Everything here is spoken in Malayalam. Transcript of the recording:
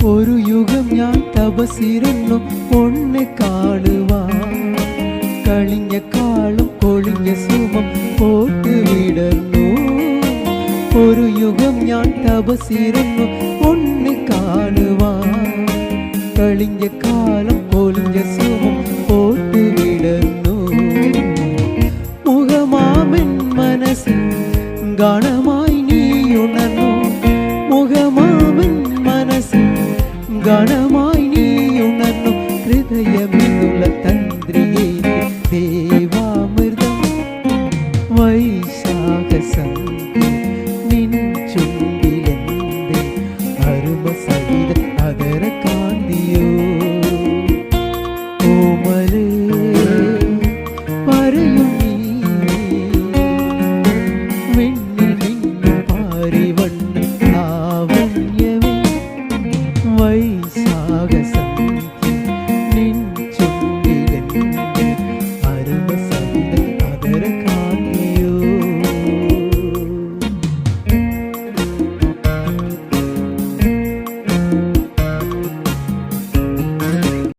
ഒരു യുഗം ഞാൻ തപസിരുന്നു പൊന്നെ കാണുവാൻ. കളിഞ്ഞ കാളും കൊളിഞ്ഞ സുമം പോട്ട് വിടർന്നു. ഒരു യുഗം ഞാൻ തപസിരുന്നു പൊന്നെ കാണുവാൻ. കളിഞ്ഞ കാലം കൊളിഞ്ഞ സുമം പോട്ട് വിടർന്നു. മുഖമാമൻ മനസ്സിൽ ഗാനമായി നീ ഉണർന്നു. മുഖമാമൻ മനസ്സിൽ ഗാനമായി